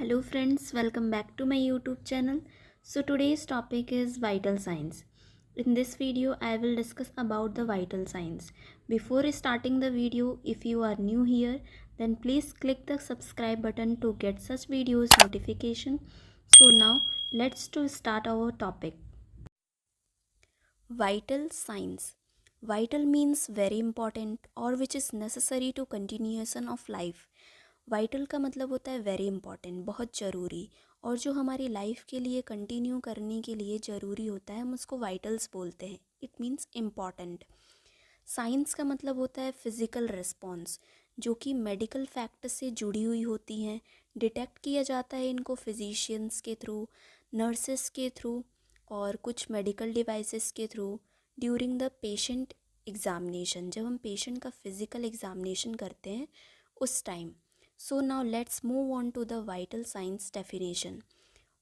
Hello friends, welcome back to my YouTube channel. So today's topic is vital signs. In this video, I will discuss about the vital signs. Before starting the video, if you are new here, then please click the subscribe button to get such videos notification. So now let's to start our topic. Vital signs. Vital means very important or which is necessary to continuation of life. Vital का मतलब होता है very important, बहुत ज़रूरी, और जो हमारी life के लिए कंटिन्यू करने के लिए ज़रूरी होता है हम उसको वाइटल्स बोलते हैं. It means important. साइंस का मतलब होता है फिज़िकल रिस्पॉन्स, जो कि मेडिकल फैक्ट से जुड़ी हुई होती हैं. डिटेक्ट किया जाता है इनको फिजिशियंस के थ्रू, नर्सेस के थ्रू और कुछ मेडिकल डिवाइसेस के through during the patient examination. जब हम पेशेंट का फिज़िकल एग्ज़ामिनेशन करते हैं उस time. So now let's move on to the vital signs definition.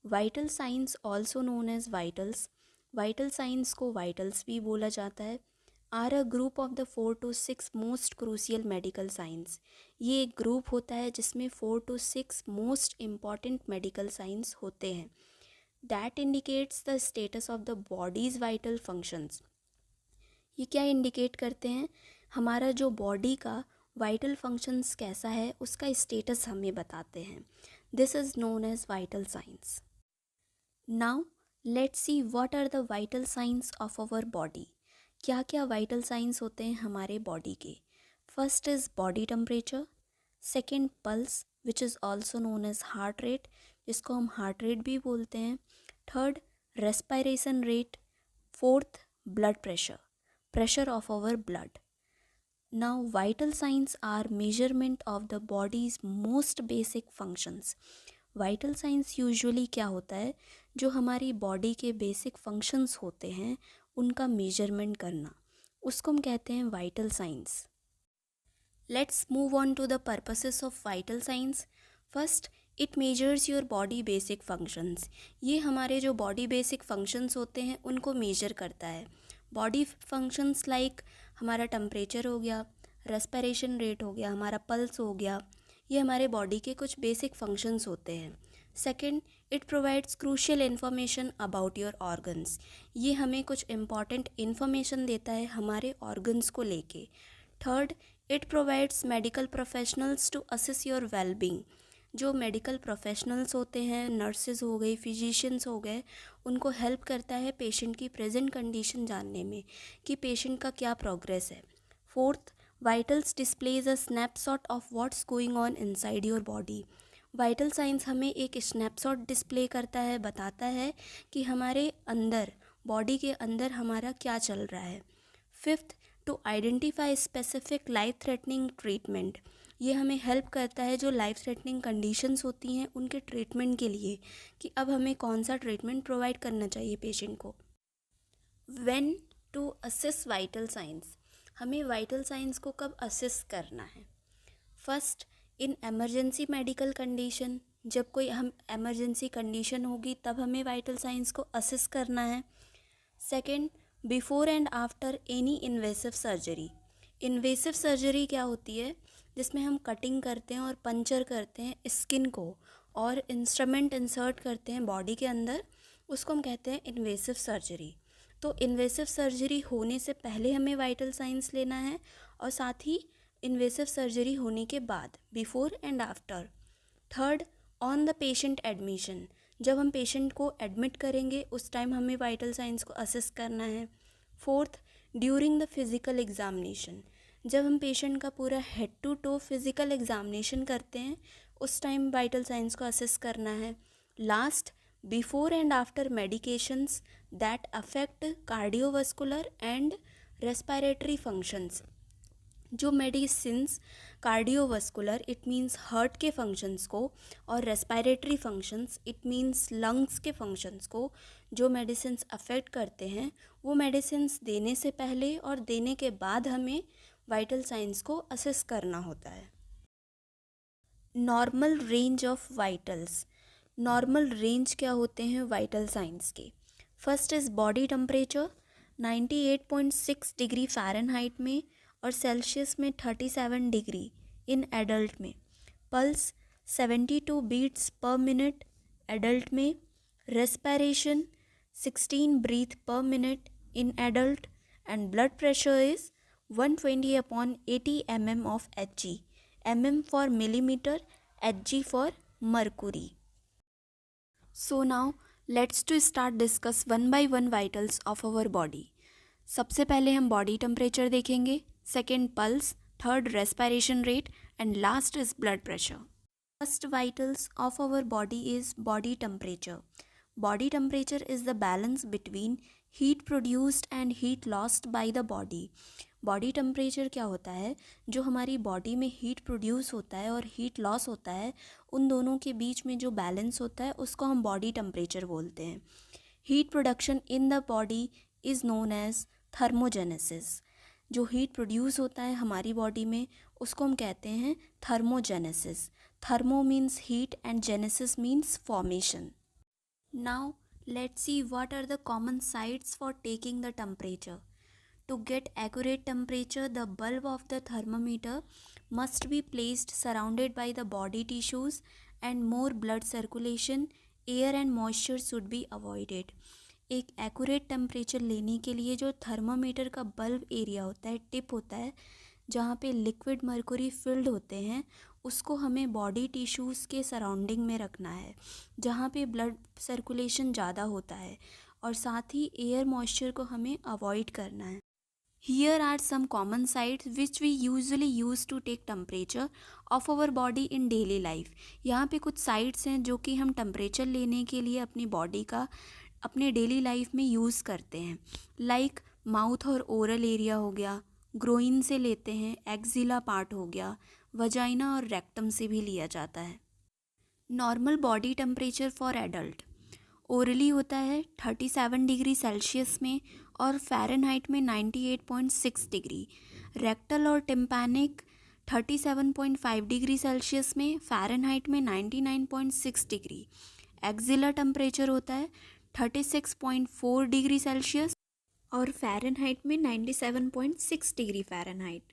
Vital signs also known as vitals. Vital signs को vitals भी बोला जाता है. Are a group of the 4 to 6 most crucial medical signs. ये एक ग्रुप होता है जिसमें 4 to 6 most important medical signs होते हैं. That indicates the status of the body's vital functions. ये क्या इंडिकेट करते हैं? हमारा जो बॉडी का वाइटल फंक्शंस कैसा है उसका स्टेटस हमें बताते हैं. This is known as vital signs. Now let's see what are the vital signs of our body. क्या क्या वाइटल साइंस होते हैं हमारे बॉडी के? First is body temperature, second pulse which is also known as heart rate, जिसको हम heart rate भी बोलते हैं. Third respiration rate. Fourth blood pressure, pressure of our blood. Now vital signs are measurement of the body's most basic functions. vital signs usually क्या होता है? जो हमारी बॉडी के बेसिक फंक्शंस होते हैं उनका मेजरमेंट करना, उसको हम कहते हैं vital signs. Let's move on to the purposes of vital signs. First, it measures your body basic functions. ये हमारे जो बॉडी बेसिक फंक्शंस होते हैं उनको मेजर करता है. बॉडी फंक्शंस लाइक हमारा टेम्परेचर हो गया, रेस्पिरेशन रेट हो गया, हमारा पल्स हो गया, ये हमारे बॉडी के कुछ बेसिक फंक्शंस होते हैं. Second, it provides crucial information about your organs. ये हमें कुछ इम्पॉर्टेंट इन्फॉर्मेशन देता है हमारे ऑर्गन्स को लेके. Third, it provides medical professionals to assist your wellbeing. जो मेडिकल प्रोफेशनल्स होते हैं, नर्सेज हो गई, फिजिशियंस हो गए, उनको हेल्प करता है पेशेंट की प्रेजेंट कंडीशन जानने में कि पेशेंट का क्या प्रोग्रेस है. Fourth, vitals displays a snapshot of what's going on inside your body. Vital signs हमें एक स्नैपशॉट डिस्प्ले करता है, बताता है कि हमारे अंदर, बॉडी के अंदर हमारा क्या चल रहा है. Fifth, to identify specific life threatening treatment. ये हमें हेल्प करता है जो लाइफ थ्रेटनिंग कंडीशंस होती हैं उनके ट्रीटमेंट के लिए कि अब हमें कौन सा ट्रीटमेंट प्रोवाइड करना चाहिए पेशेंट को. When to assess vital signs. हमें वाइटल साइंस को कब असेस करना है? First, in emergency medical condition. जब कोई हम एमरजेंसी कंडीशन होगी तब हमें वाइटल साइंस को असेस करना है. Second, before and after any invasive surgery. Invasive surgery क्या होती है? जिसमें हम कटिंग करते हैं और पंचर करते हैं स्किन को और इंस्ट्रूमेंट इंसर्ट करते हैं बॉडी के अंदर, उसको हम कहते हैं इन्वेसिव सर्जरी. तो इन्वेसिव सर्जरी होने से पहले हमें वाइटल साइंस लेना है और साथ ही इन्वेसिव सर्जरी होने के बाद, before and after. Third, on the patient admission. जब हम पेशेंट को एडमिट करेंगे उस टाइम हमें वाइटल साइंस को असेस करना है. Fourth, during the physical examination. जब हम पेशेंट का पूरा head to toe physical examination करते हैं उस टाइम वाइटल साइंस को असेस करना है. Last, before and after medications that affect cardiovascular and respiratory functions. जो medicines cardiovascular it means heart के फंक्शंस को और respiratory functions it means lungs के फंक्शंस को जो मेडिसिन्स अफेक्ट करते हैं, वो मेडिसिन्स देने से पहले और देने के बाद हमें वाइटल साइंस को असेस करना होता है. Normal range of vitals. Normal range क्या होते हैं वाइटल साइंस के? First is body temperature 98.6 degree Fahrenheit में और सेल्सियस में 37 डिग्री इन एडल्ट में. Pulse 72 beats per minute adult में, respiration 16 breath per minute in adult, and blood pressure is 120/80 mm of Hg, mm for millimeter, Hg for mercury. So now let's to start discuss one by one vitals of our body. सबसे पहले हम body temperature देखेंगे, second pulse, third respiration rate and last is blood pressure. First vitals of our body is body temperature. Body temperature is the balance between heat produced and heat lost by the body. Body temperature क्या होता है? जो हमारी body में heat produce होता है और heat loss होता है, उन दोनों के बीच में जो बैलेंस होता है उसको हम बॉडी टेम्परेचर बोलते हैं. Heat production in the body is known as thermogenesis. जो हीट प्रोड्यूस होता है हमारी बॉडी में उसको हम कहते हैं thermogenesis. Thermo means heat and genesis means formation. Now let's see what are the common sites for taking the temperature. To get accurate temperature, the bulb of the thermometer must be placed surrounded by the body tissues and more blood circulation, air and moisture should be avoided. एक accurate temperature लेने के लिए जो thermometer का bulb area होता है, tip होता है, जहाँ पे लिक्विड मर्कुरी फिल्ड होते हैं, उसको हमें बॉडी टिश्यूज़ के सराउंडिंग में रखना है, जहाँ पे ब्लड सर्कुलेशन ज़्यादा होता है, और साथ ही एयर मॉइस्चर को हमें अवॉइड करना है. Here are some common sites which we usually use to take temperature of our body in daily life. यहाँ पे कुछ साइट्स हैं जो कि हम टेम्परेचर लेने के लिए अपनी बॉडी का अपने डेली लाइफ में यूज़ करते हैं. लाइक माउथ और ओरल एरिया हो गया, ग्रोइन से लेते हैं, एक्जिला पार्ट हो गया, वजाइना और रेक्टम से भी लिया जाता है. Normal body temperature for adult orally होता है 37 डिग्री सेल्सियस में और फ़ारेनहाइट में 98.6 डिग्री. रेक्टल और टिम्पैनिक 37.5 डिग्री सेल्सियस में, फ़ारेनहाइट में 99.6 डिग्री. एक्जिला टेम्परेचर होता है 36.4 डिग्री सेल्सियस और फ़ारेनहाइट में 97.6 degree Fahrenheit.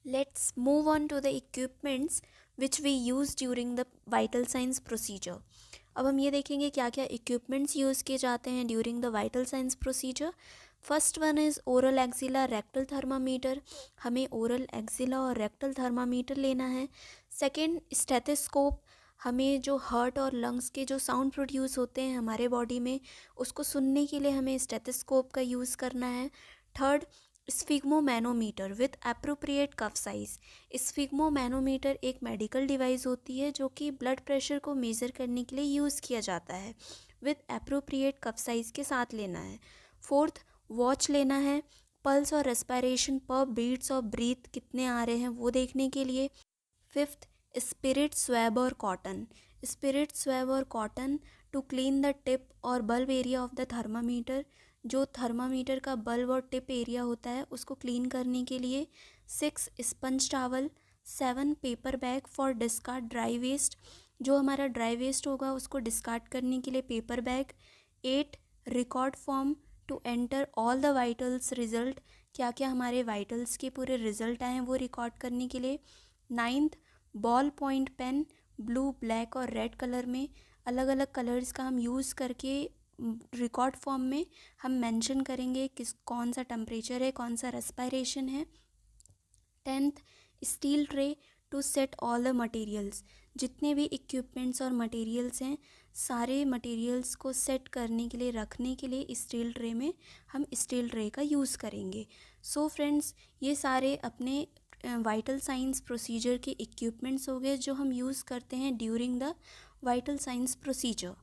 Let's move on to the equipments which we use during the vital signs procedure. अब हम ये देखेंगे क्या क्या इक्विपमेंट्स यूज़ किए जाते हैं during the vital signs procedure. First one is oral axilla rectal thermometer. हमें ओरल एक्जिला और रेक्टल थर्मामीटर लेना है. Second stethoscope. हमें जो हार्ट और लंग्स के जो साउंड प्रोड्यूस होते हैं हमारे बॉडी में, उसको सुनने के लिए हमें स्टेथोस्कोप का यूज़ करना है. Third sphygmomanometer with appropriate cuff size. Sphygmomanometer एक मेडिकल डिवाइस होती है जो कि ब्लड प्रेशर को मेज़र करने के लिए यूज़ किया जाता है. विथ एप्रोप्रिएट कफ साइज के साथ लेना है. फोर्थ वॉच लेना है, पल्स और रेस्पिरेशन पर बीट्स और ब्रीथ कितने आ रहे हैं वो देखने के लिए. फिफ्थ स्पिरिट स्वैब और कॉटन. स्पिरिट स्वैब और cotton to clean the tip और bulb area of the thermometer. जो थर्मामीटर का बल्ब और टिप एरिया होता है उसको क्लीन करने के लिए. 6 sponge towel. 7 paper bag for discard dry waste. जो हमारा ड्राई वेस्ट होगा उसको डिस्कार्ड करने के लिए paper bag. 8 record form to enter all the vitals result. क्या क्या हमारे वाइटल्स के पूरे रिजल्ट आए हैं वो रिकॉर्ड करने के लिए. 9th ball point pen blue, black और रेड कलर में, अलग अलग कलर्स का हम यूज़ करके रिकॉर्ड फॉर्म में हम मेंशन करेंगे कौन सा टेम्परेचर है, कौन सा रेस्पिरेशन है. 10th steel tray to set all the materials. जितने भी इक्विपमेंट्स और मटेरियल्स हैं सारे मटेरियल्स को सेट करने के लिए, रखने के लिए स्टील ट्रे में हम स्टील ट्रे का यूज़ करेंगे. सो फ्रेंड्स, ये सारे अपने वाइटल साइंस प्रोसीजर के इक्विपमेंट्स हो गए जो हम यूज़ करते हैं during the vital signs procedure.